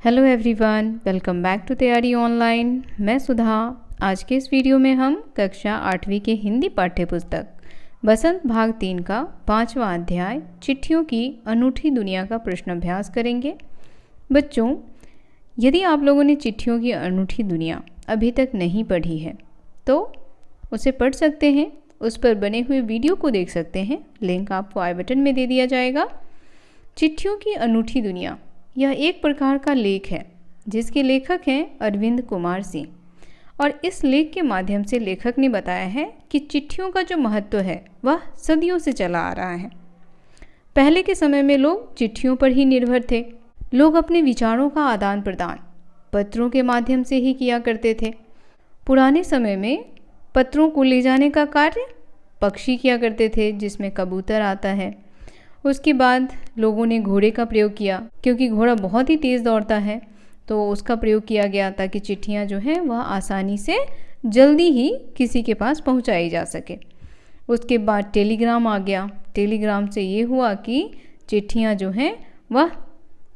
Hello everyone, welcome back to Taiyari online. मैं सुधा। आज के इस वीडियो में हम कक्षा 8वीं के हिंदी पाठ्य पुस्तक बसंत भाग 3 का 5वां अध्याय चिट्ठियों की अनूठी दुनिया का प्रश्न अभ्यास करेंगे। बच्चों, यदि आप लोगों ने चिट्ठियों की अनूठी दुनिया अभी तक नहीं पढ़ी है तो उसे पढ़ सकते हैं। उस पर बने हुए वीडियो को देख सकते हैं। लिंक आपको आई बटन में दे दिया जाएगा। चिट्ठियों की अनूठी दुनिया यह एक प्रकार का लेख है जिसके लेखक हैं अरविंद कुमार सिंह, और इस लेख के माध्यम से लेखक ने बताया है कि चिट्ठियों का जो महत्व है वह सदियों से चला आ रहा है। पहले के समय में लोग चिट्ठियों पर ही निर्भर थे। लोग अपने विचारों का आदान प्रदान पत्रों के माध्यम से ही किया करते थे। पुराने समय में पत्रों को ले जाने का कार्य पक्षी किया करते थे, जिसमें कबूतर आता है। उसके बाद लोगों ने घोड़े का प्रयोग किया, क्योंकि घोड़ा बहुत ही तेज़ दौड़ता है, तो उसका प्रयोग किया गया ताकि चिट्ठियाँ जो हैं वह आसानी से जल्दी ही किसी के पास पहुंचाई जा सके। उसके बाद टेलीग्राम आ गया। टेलीग्राम से ये हुआ कि चिट्ठियाँ जो हैं वह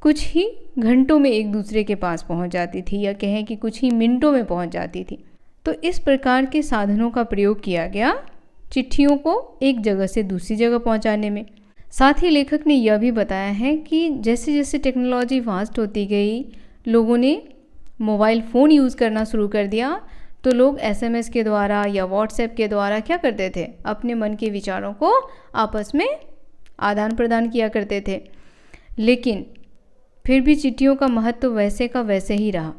कुछ ही घंटों में एक दूसरे के पास पहुंच जाती थी, या कहें कि कुछ ही मिनटों में पहुंच जाती थी। तो इस प्रकार के साधनों का प्रयोग किया गया चिट्ठियों को एक जगह से दूसरी जगह पहुंचाने में। साथ ही लेखक ने यह भी बताया है कि जैसे जैसे टेक्नोलॉजी वास्ट होती गई, लोगों ने मोबाइल फ़ोन यूज़ करना शुरू कर दिया, तो लोग एसएमएस के द्वारा या व्हाट्सएप के द्वारा क्या करते थे, अपने मन के विचारों को आपस में आदान प्रदान किया करते थे। लेकिन फिर भी चिट्ठियों का महत्व वैसे का वैसे ही रहा।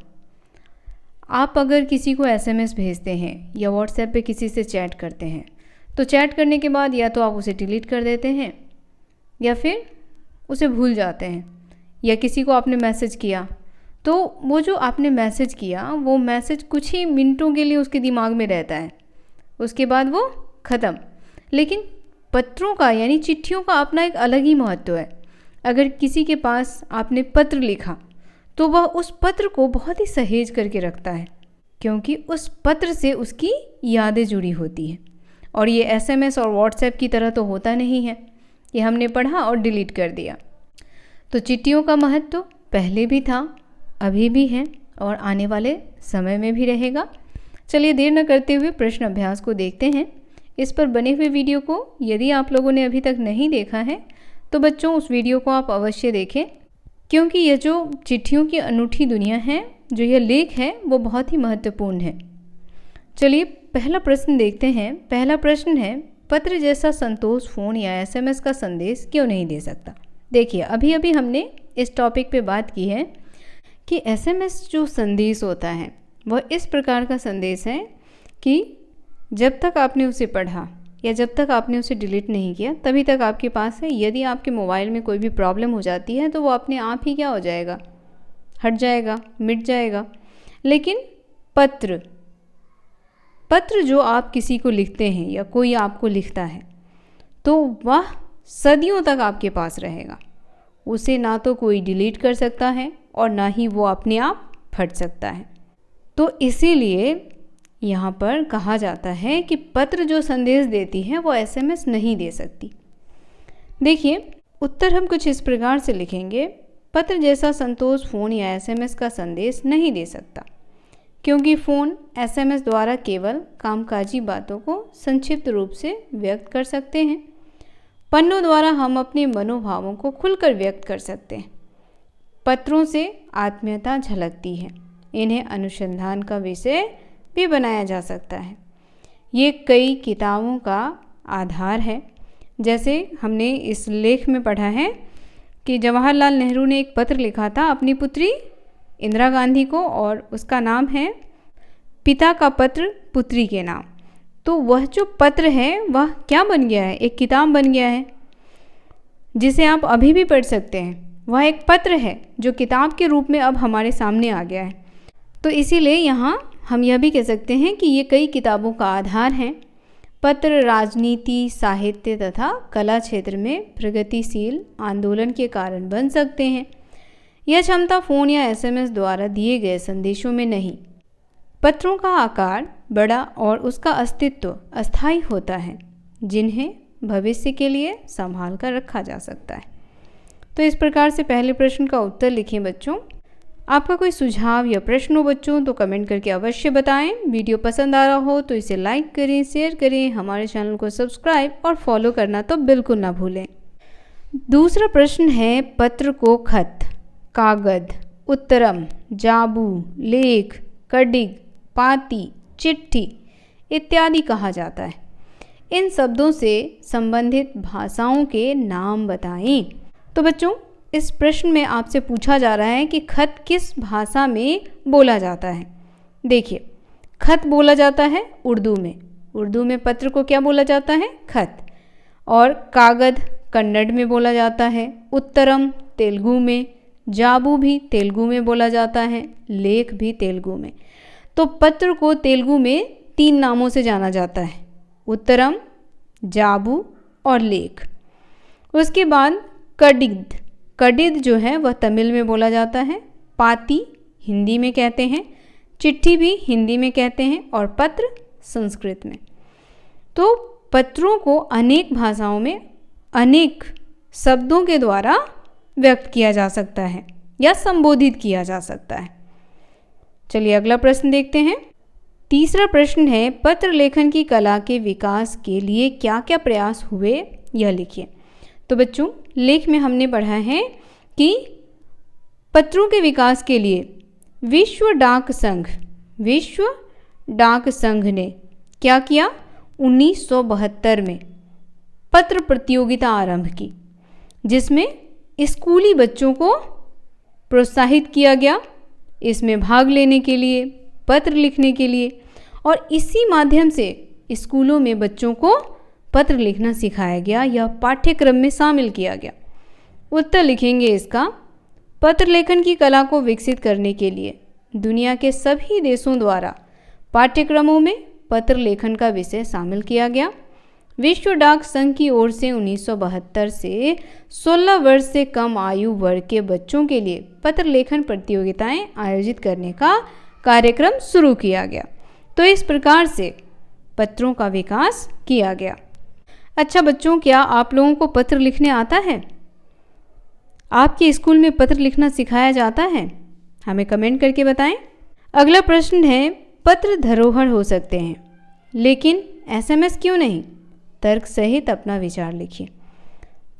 आप अगर किसी को एसएमएस भेजते हैं या व्हाट्सएप पे किसी से चैट करते हैं, तो चैट करने के बाद या तो आप उसे डिलीट कर देते हैं या फिर उसे भूल जाते हैं। या किसी को आपने मैसेज किया तो वो जो आपने मैसेज किया वो मैसेज कुछ ही मिनटों के लिए उसके दिमाग में रहता है, उसके बाद वो ख़त्म। लेकिन पत्रों का यानी चिट्ठियों का अपना एक अलग ही महत्व है। अगर किसी के पास आपने पत्र लिखा तो वह उस पत्र को बहुत ही सहेज करके रखता है, क्योंकि उस पत्र से उसकी यादें जुड़ी होती हैं। और ये एसएमएस और व्हाट्सएप की तरह तो होता नहीं है कि हमने पढ़ा और डिलीट कर दिया। तो चिट्ठियों का महत्व पहले भी था, अभी भी है और आने वाले समय में भी रहेगा। चलिए देर न करते हुए प्रश्न अभ्यास को देखते हैं। इस पर बने हुए वीडियो को यदि आप लोगों ने अभी तक नहीं देखा है तो बच्चों उस वीडियो को आप अवश्य देखें, क्योंकि यह जो चिट्ठियों की अनूठी दुनिया है, जो यह लेख है, वो बहुत ही महत्वपूर्ण है। चलिए पहला प्रश्न देखते हैं। पहला प्रश्न है, पत्र जैसा संतोष फ़ोन या एसएमएस का संदेश क्यों नहीं दे सकता। देखिए, अभी अभी हमने इस टॉपिक पे बात की है कि एसएमएस जो संदेश होता है वह इस प्रकार का संदेश है कि जब तक आपने उसे पढ़ा या जब तक आपने उसे डिलीट नहीं किया तभी तक आपके पास है। यदि आपके मोबाइल में कोई भी प्रॉब्लम हो जाती है तो वो अपने आप ही क्या हो जाएगा, हट जाएगा, मिट जाएगा। लेकिन पत्र जो आप किसी को लिखते हैं या कोई आपको लिखता है तो वह सदियों तक आपके पास रहेगा। उसे ना तो कोई डिलीट कर सकता है और ना ही वो अपने आप फट सकता है। तो इसीलिए यहाँ पर कहा जाता है कि पत्र जो संदेश देती है वो एसएमएस नहीं दे सकती। देखिए, उत्तर हम कुछ इस प्रकार से लिखेंगे। पत्र जैसा संतोष फ़ोन या एसएमएस का संदेश नहीं दे सकता, क्योंकि फ़ोन एसएमएस द्वारा केवल कामकाजी बातों को संक्षिप्त रूप से व्यक्त कर सकते हैं। पन्नों द्वारा हम अपने मनोभावों को खुलकर व्यक्त कर सकते हैं। पत्रों से आत्मीयता झलकती है। इन्हें अनुसंधान का विषय भी बनाया जा सकता है। ये कई किताबों का आधार है। जैसे हमने इस लेख में पढ़ा है कि जवाहरलाल नेहरू ने एक पत्र लिखा था अपनी पुत्री इंदिरा गांधी को, और उसका नाम है पिता का पत्र पुत्री के नाम। तो वह जो पत्र है वह क्या बन गया है, एक किताब बन गया है जिसे आप अभी भी पढ़ सकते हैं। वह एक पत्र है जो किताब के रूप में अब हमारे सामने आ गया है। तो इसीलिए यहाँ हम यह भी कह सकते हैं कि ये कई किताबों का आधार हैं। पत्र राजनीति, साहित्य तथा कला क्षेत्र में प्रगतिशील आंदोलन के कारण बन सकते हैं। यह क्षमता फ़ोन या एसएमएस द्वारा दिए गए संदेशों में नहीं। पत्रों का आकार बड़ा और उसका अस्तित्व अस्थायी होता है, जिन्हें भविष्य के लिए संभाल कर रखा जा सकता है। तो इस प्रकार से पहले प्रश्न का उत्तर लिखें बच्चों। आपका कोई सुझाव या प्रश्न हो बच्चों तो कमेंट करके अवश्य बताएं। वीडियो पसंद आ रहा हो तो इसे लाइक करें, शेयर करें, हमारे चैनल को सब्सक्राइब और फॉलो करना तो बिल्कुल ना भूलें। दूसरा प्रश्न है, पत्र को खत, कागद, उत्तरम, जाबू, लेख, कडिग, पाती, चिट्ठी इत्यादि कहा जाता है। इन शब्दों से संबंधित भाषाओं के नाम बताएं। तो बच्चों, इस प्रश्न में आपसे पूछा जा रहा है कि खत किस भाषा में बोला जाता है। देखिए, खत बोला जाता है उर्दू में। उर्दू में पत्र को क्या बोला जाता है? खत। और कागद कन्नड़ में बोला जाता है, उत्तरम तेलुगु में, जाबू भी तेलुगु में बोला जाता है, लेख भी तेलुगु में। तो पत्र को तेलुगु में 3 नामों से जाना जाता है, उत्तरम, जाबू और लेख। उसके बाद कडिद, कडिद जो है वह तमिल में बोला जाता है, पाती हिंदी में कहते हैं, चिट्ठी भी हिंदी में कहते हैं और पत्र संस्कृत में। तो पत्रों को अनेक भाषाओं में अनेक शब्दों के द्वारा व्यक्त किया जा सकता है या संबोधित किया जा सकता है। चलिए अगला प्रश्न देखते हैं। तीसरा प्रश्न है, पत्र लेखन की कला के विकास के लिए क्या क्या प्रयास हुए, यह लिखिए। तो बच्चों, लेख में हमने पढ़ा है कि पत्रों के विकास के लिए विश्व डाक संघ ने क्या किया? 1972 में पत्र प्रतियोगिता आरंभ की, जिसमें स्कूली बच्चों को प्रोत्साहित किया गया इसमें भाग लेने के लिए, पत्र लिखने के लिए, और इसी माध्यम से स्कूलों में बच्चों को पत्र लिखना सिखाया गया या पाठ्यक्रम में शामिल किया गया। उत्तर लिखेंगे इसका, पत्र लेखन की कला को विकसित करने के लिए दुनिया के सभी देशों द्वारा पाठ्यक्रमों में पत्र लेखन का विषय शामिल किया गया। विश्व डाक संघ की ओर से 1972 से 16 वर्ष से कम आयु वर्ग के बच्चों के लिए पत्र लेखन प्रतियोगिताएं आयोजित करने का कार्यक्रम शुरू किया गया। तो इस प्रकार से पत्रों का विकास किया गया। अच्छा बच्चों, क्या आप लोगों को पत्र लिखने आता है? आपके स्कूल में पत्र लिखना सिखाया जाता है? हमें कमेंट करके बताएं। अगला प्रश्न है, पत्र धरोहर हो सकते हैं लेकिन SMS क्यों नहीं? तर्क सहित अपना विचार लिखिए।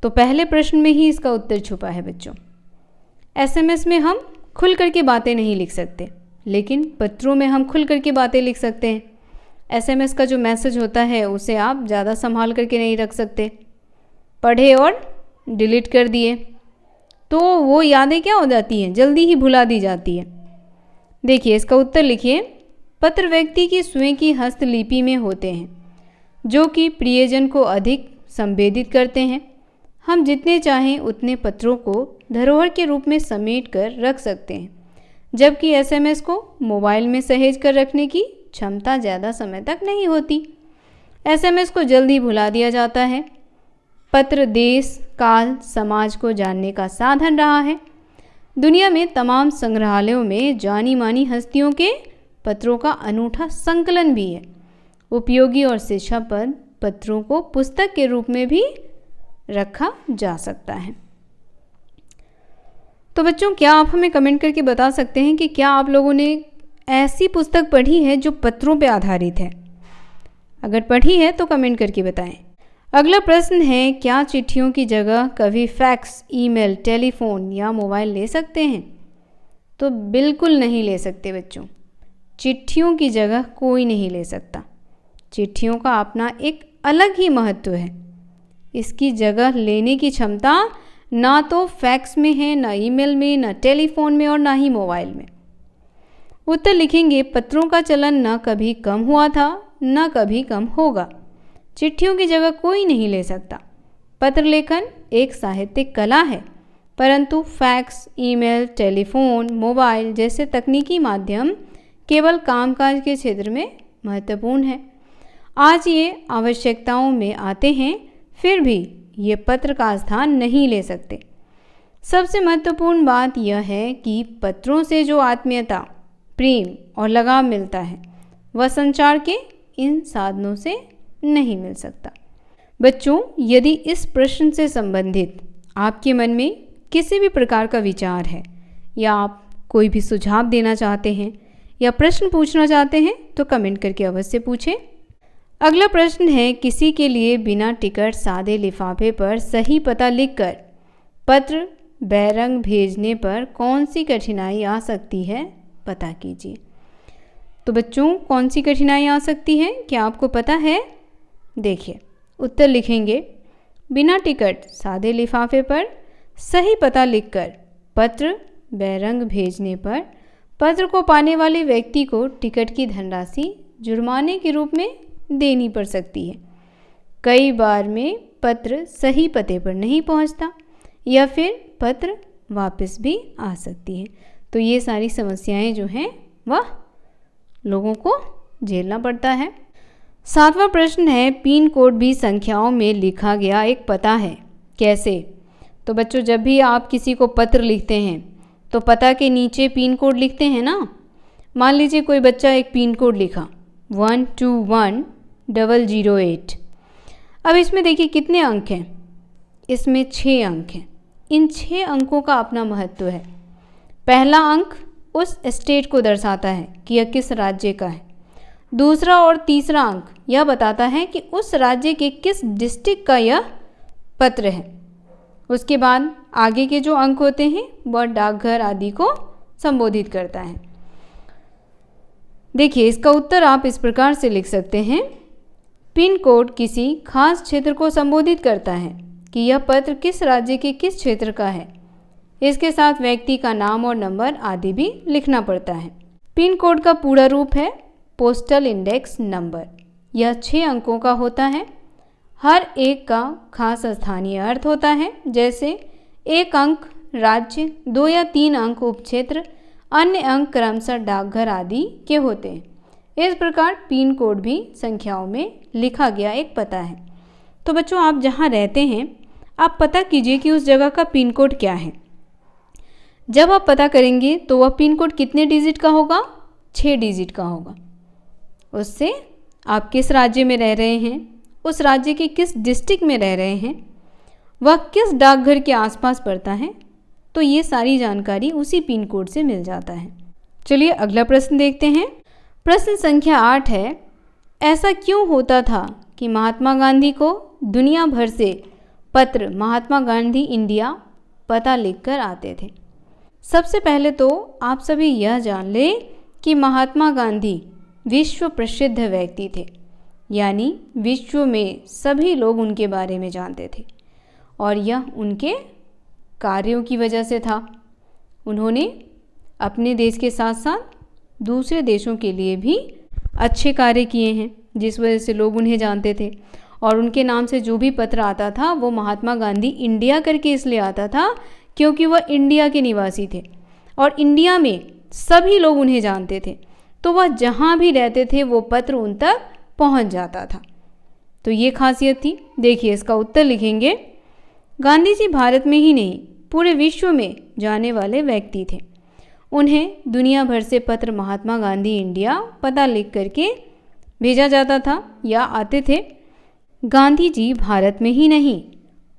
तो पहले प्रश्न में ही इसका उत्तर छुपा है बच्चों। SMS में हम खुल करके बातें नहीं लिख सकते, लेकिन पत्रों में हम खुल करके बातें लिख सकते हैं। SMS का जो मैसेज होता है उसे आप ज़्यादा संभाल करके नहीं रख सकते, पढ़े और डिलीट कर दिए तो वो यादें क्या हो जाती हैं, जल्दी ही भुला दी जाती है। देखिए इसका उत्तर लिखिए, पत्र व्यक्ति की स्वयं की हस्तलिपि में होते हैं जो कि प्रियजन को अधिक संवेदित करते हैं। हम जितने चाहें उतने पत्रों को धरोहर के रूप में समेट कर रख सकते हैं, जबकि SMS को मोबाइल में सहेज कर रखने की क्षमता ज़्यादा समय तक नहीं होती। SMS को जल्दी भुला दिया जाता है। पत्र देश, काल, समाज को जानने का साधन रहा है। दुनिया में तमाम संग्रहालयों में जानी मानी हस्तियों के पत्रों का अनूठा संकलन भी है। उपयोगी और शिक्षाप्रद पत्रों को पुस्तक के रूप में भी रखा जा सकता है। तो बच्चों, क्या आप हमें कमेंट करके बता सकते हैं कि क्या आप लोगों ने ऐसी पुस्तक पढ़ी है जो पत्रों पर आधारित है? अगर पढ़ी है तो कमेंट करके बताएं। अगला प्रश्न है, क्या चिट्ठियों की जगह कभी फैक्स, ईमेल, टेलीफोन या मोबाइल ले सकते हैं? तो बिल्कुल नहीं ले सकते बच्चों। चिट्ठियों की जगह कोई नहीं ले सकता। चिट्ठियों का अपना एक अलग ही महत्व है। इसकी जगह लेने की क्षमता ना तो फैक्स में है, ना ईमेल में, ना टेलीफोन में और ना ही मोबाइल में। उत्तर लिखेंगे, पत्रों का चलन न कभी कम हुआ था न कभी कम होगा। चिट्ठियों की जगह कोई नहीं ले सकता। पत्र लेखन एक साहित्यिक कला है, परंतु फैक्स, ईमेल, टेलीफोन, मोबाइल जैसे तकनीकी माध्यम केवल कामकाज के क्षेत्र में महत्वपूर्ण है। आज ये आवश्यकताओं में आते हैं, फिर भी ये पत्र का स्थान नहीं ले सकते। सबसे महत्वपूर्ण बात यह है कि पत्रों से जो आत्मीयता, प्रेम और लगाव मिलता है वह संचार के इन साधनों से नहीं मिल सकता। बच्चों, यदि इस प्रश्न से संबंधित आपके मन में किसी भी प्रकार का विचार है या आप कोई भी सुझाव देना चाहते हैं या प्रश्न पूछना चाहते हैं तो कमेंट करके अवश्य पूछें। अगला प्रश्न है, किसी के लिए बिना टिकट सादे लिफाफे पर सही पता लिखकर पत्र बैरंग भेजने पर कौन सी कठिनाई आ सकती है, पता कीजिए। तो बच्चों, कौन सी कठिनाई आ सकती है, क्या आपको पता है? देखिए, उत्तर लिखेंगे, बिना टिकट सादे लिफाफे पर सही पता लिखकर पत्र बैरंग भेजने पर पत्र को पाने वाले व्यक्ति को टिकट की धनराशि जुर्माने के रूप में देनी पड़ सकती है। कई बार में पत्र सही पते पर नहीं पहुंचता या फिर पत्र वापस भी आ सकती है। तो ये सारी समस्याएं जो हैं वह लोगों को झेलना पड़ता है। 7वां प्रश्न है, पिन कोड भी संख्याओं में लिखा गया एक पता है, कैसे? तो बच्चों, जब भी आप किसी को पत्र लिखते हैं तो पता के नीचे पिन कोड लिखते हैं ना। मान लीजिए कोई बच्चा एक पिन कोड लिखा 121008। अब इसमें देखिए कितने अंक हैं, इसमें 6 अंक हैं। इन 6 अंकों का अपना महत्व है। पहला अंक उस स्टेट को दर्शाता है कि यह किस राज्य का है। दूसरा और तीसरा अंक यह बताता है कि उस राज्य के किस डिस्ट्रिक्ट का यह पत्र है। उसके बाद आगे के जो अंक होते हैं वह डाकघर आदि को संबोधित करता है। देखिए, इसका उत्तर आप इस प्रकार से लिख सकते हैं, पिन कोड किसी खास क्षेत्र को संबोधित करता है कि यह पत्र किस राज्य के किस क्षेत्र का है। इसके साथ व्यक्ति का नाम और नंबर आदि भी लिखना पड़ता है। पिन कोड का पूरा रूप है पोस्टल इंडेक्स नंबर। यह 6 अंकों का होता है। हर एक का खास स्थानीय अर्थ होता है, जैसे 1 अंक राज्य, 2 या 3 अंक उपक्षेत्र, अन्य अंक क्रमशः डाकघर आदि के होते हैं। इस प्रकार पिन कोड भी संख्याओं में लिखा गया एक पता है। तो बच्चों, आप जहाँ रहते हैं आप पता कीजिए कि उस जगह का पिन कोड क्या है। जब आप पता करेंगे तो वह पिन कोड कितने डिजिट का होगा? 6 डिजिट का होगा। उससे आप किस राज्य में रह रहे हैं, उस राज्य के किस डिस्ट्रिक्ट में रह रहे हैं, वह किस डाकघर के आसपास पड़ता है, तो ये सारी जानकारी उसी पिन कोड से मिल जाता है। चलिए अगला प्रश्न देखते हैं। प्रश्न संख्या 8 है, ऐसा क्यों होता था कि महात्मा गांधी को दुनिया भर से पत्र महात्मा गांधी इंडिया पता लिखकर आते थे? सबसे पहले तो आप सभी यह जान लें कि महात्मा गांधी विश्व प्रसिद्ध व्यक्ति थे, यानी विश्व में सभी लोग उनके बारे में जानते थे और यह उनके कार्यों की वजह से था। उन्होंने अपने देश के साथ साथ दूसरे देशों के लिए भी अच्छे कार्य किए हैं, जिस वजह से लोग उन्हें जानते थे। और उनके नाम से जो भी पत्र आता था वो महात्मा गांधी इंडिया करके इसलिए आता था क्योंकि वह इंडिया के निवासी थे और इंडिया में सभी लोग उन्हें जानते थे, तो वह जहाँ भी रहते थे वो पत्र उन तक पहुँच जाता था। तो ये खासियत थी। देखिए, इसका उत्तर लिखेंगे, गांधी जी भारत में ही नहीं पूरे विश्व में जाने वाले व्यक्ति थे। उन्हें दुनिया भर से पत्र महात्मा गांधी इंडिया पता लिख करके भेजा जाता था या आते थे। गांधी जी भारत में ही नहीं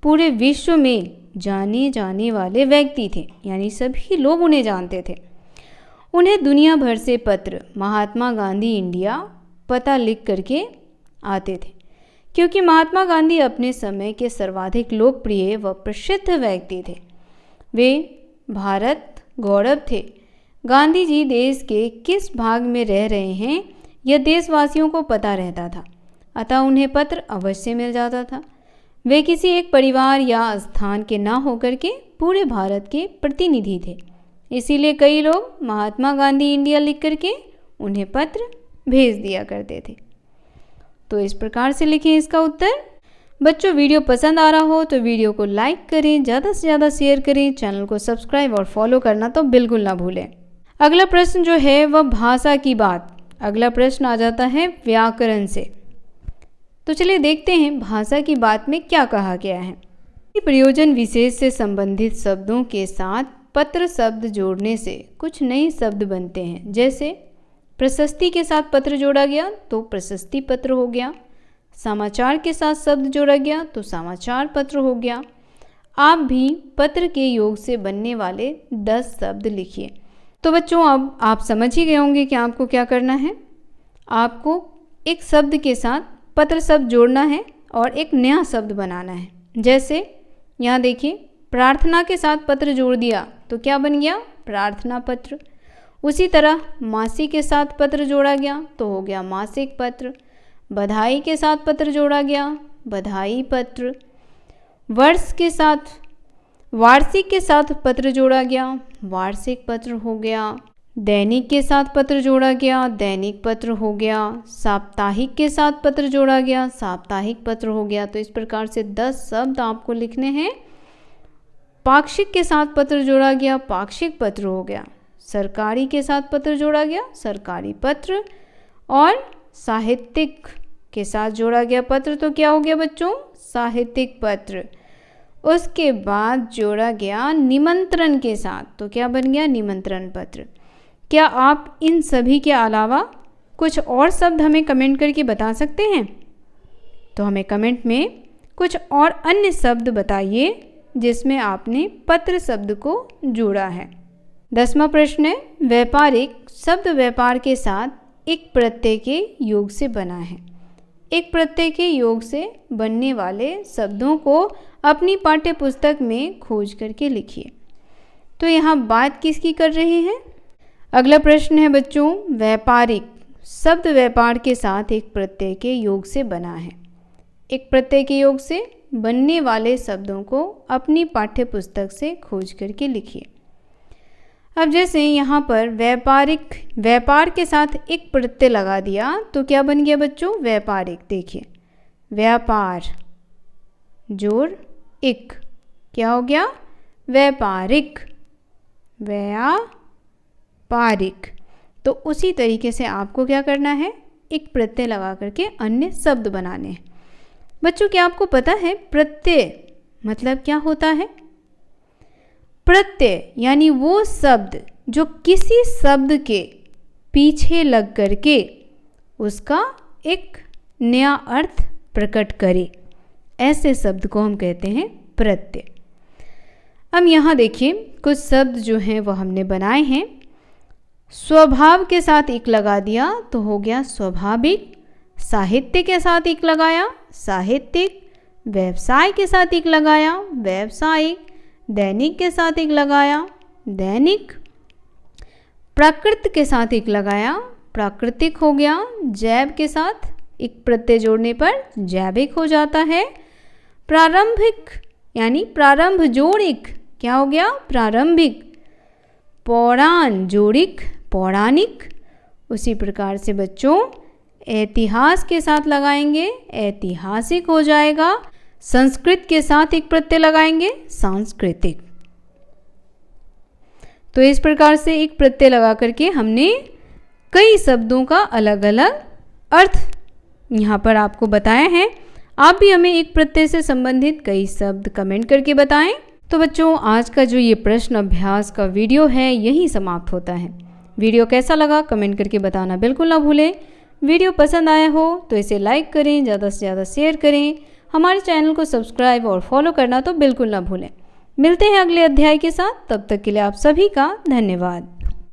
पूरे विश्व में जाने जाने वाले व्यक्ति थे, यानी सभी लोग उन्हें जानते थे। उन्हें दुनिया भर से पत्र महात्मा गांधी इंडिया पता लिख करके आते थे क्योंकि महात्मा गांधी अपने समय के सर्वाधिक लोकप्रिय व प्रसिद्ध व्यक्ति थे। वे भारत गौरव थे। गांधी जी देश के किस भाग में रह रहे हैं यह देशवासियों को पता रहता था, अतः उन्हें पत्र अवश्य मिल जाता था। वे किसी एक परिवार या स्थान के ना होकर के पूरे भारत के प्रतिनिधि थे, इसीलिए कई लोग महात्मा गांधी इंडिया लिख करके उन्हें पत्र भेज दिया करते थे। तो इस प्रकार से लिखें इसका उत्तर। बच्चों, वीडियो पसंद आ रहा हो तो वीडियो को लाइक करें, ज़्यादा से ज़्यादा शेयर करें, चैनल को सब्सक्राइब और फॉलो करना तो बिल्कुल ना भूलें। अगला प्रश्न जो है वह भाषा की बात। अगला प्रश्न आ जाता है व्याकरण से। तो चलिए देखते हैं भाषा की बात में क्या कहा गया है। प्रयोजन विशेष से संबंधित शब्दों के साथ पत्र शब्द जोड़ने से कुछ नए शब्द बनते हैं। जैसे प्रशस्ति के साथ पत्र जोड़ा गया तो प्रशस्ति पत्र हो गया, समाचार के साथ शब्द जोड़ा गया तो समाचार पत्र हो गया। आप भी पत्र के योग से बनने वाले 10 शब्द लिखिए। तो बच्चों अब आप समझ ही गए होंगे कि आपको क्या करना है। आपको एक शब्द के साथ पत्र शब्द जोड़ना है और एक नया शब्द बनाना है। जैसे यहाँ देखिए, प्रार्थना के साथ पत्र जोड़ दिया तो क्या बन गया? प्रार्थना पत्र। उसी तरह मासी के साथ पत्र जोड़ा गया तो हो गया मासिक पत्र। बधाई के साथ पत्र जोड़ा गया, बधाई पत्र। वर्ष के साथ वार्षिक के साथ पत्र जोड़ा गया, वार्षिक पत्र हो गया। दैनिक के साथ पत्र जोड़ा गया, दैनिक पत्र हो गया। साप्ताहिक के साथ पत्र जोड़ा गया, साप्ताहिक पत्र हो गया। तो इस प्रकार से 10 शब्द आपको लिखने हैं। पाक्षिक के साथ पत्र जोड़ा गया, पाक्षिक पत्र हो गया। सरकारी के साथ पत्र जोड़ा गया, सरकारी पत्र। और साहित्यिक के साथ जोड़ा गया पत्र तो क्या हो गया बच्चों? साहित्यिक पत्र। उसके बाद जोड़ा गया निमंत्रण के साथ तो क्या बन गया? निमंत्रण पत्र। क्या आप इन सभी के अलावा कुछ और शब्द हमें कमेंट करके बता सकते हैं? तो हमें कमेंट में कुछ और अन्य शब्द बताइए जिसमें आपने पत्र शब्द को जोड़ा है। 10वां प्रश्न है, व्यापारिक शब्द व्यापार के साथ एक प्रत्यय के योग से बना है। एक प्रत्यय के योग से बनने वाले शब्दों को अपनी पाठ्य पुस्तक में खोज करके लिखिए। तो यहाँ बात किसकी कर रहे हैं? अगला प्रश्न है बच्चों, व्यापारिक शब्द व्यापार के साथ एक प्रत्यय के योग से बना है। एक प्रत्यय के योग से बनने वाले शब्दों को अपनी पाठ्य पुस्तक से खोज करके लिखिए। अब जैसे यहाँ पर व्यापारिक, व्यापार के साथ एक प्रत्यय लगा दिया तो क्या बन गया बच्चों? व्यापारिक। देखिए, व्यापार जोड़ इक, क्या हो गया? व्यापारिक, व्यापारिक। तो उसी तरीके से आपको क्या करना है? एक प्रत्यय लगा करके अन्य शब्द बनाने हैं। बच्चों क्या आपको पता है प्रत्यय मतलब क्या होता है? प्रत्यय यानी वो शब्द जो किसी शब्द के पीछे लग करके उसका एक नया अर्थ प्रकट करे, ऐसे शब्द को हम कहते हैं प्रत्यय। अब यहाँ देखिए कुछ शब्द जो हैं वो हमने बनाए हैं। स्वभाव के साथ एक लगा दिया तो हो गया स्वाभाविक। साहित्य के साथ एक लगाया, साहित्यिक। व्यवसाय के साथ एक लगाया, व्यवसायिक। दैनिक के साथ एक लगाया, दैनिक। प्राकृत के साथ एक लगाया, प्राकृतिक हो गया। जैव के साथ एक प्रत्यय जोड़ने पर जैविक हो जाता है। प्रारंभिक यानी प्रारंभ जोड़िक, क्या हो गया? प्रारंभिक। पौराण जोड़िक, पौराणिक। उसी प्रकार से बच्चों ऐतिहास के साथ लगाएंगे, ऐतिहासिक हो जाएगा। संस्कृत के साथ एक प्रत्यय लगाएंगे, सांस्कृतिक। तो इस प्रकार से एक प्रत्यय लगा करके हमने कई शब्दों का अलग अलग अर्थ यहाँ पर आपको बताया है। आप भी हमें एक प्रत्यय से संबंधित कई शब्द कमेंट करके बताएं। तो बच्चों आज का जो ये प्रश्न अभ्यास का वीडियो है यही समाप्त होता है। वीडियो कैसा लगा कमेंट करके बताना बिल्कुल ना भूलें। वीडियो पसंद आया हो तो इसे लाइक करें, ज़्यादा से ज़्यादा शेयर करें। हमारे चैनल को सब्सक्राइब और फॉलो करना तो बिल्कुल ना भूलें। मिलते हैं अगले अध्याय के साथ, तब तक के लिए आप सभी का धन्यवाद।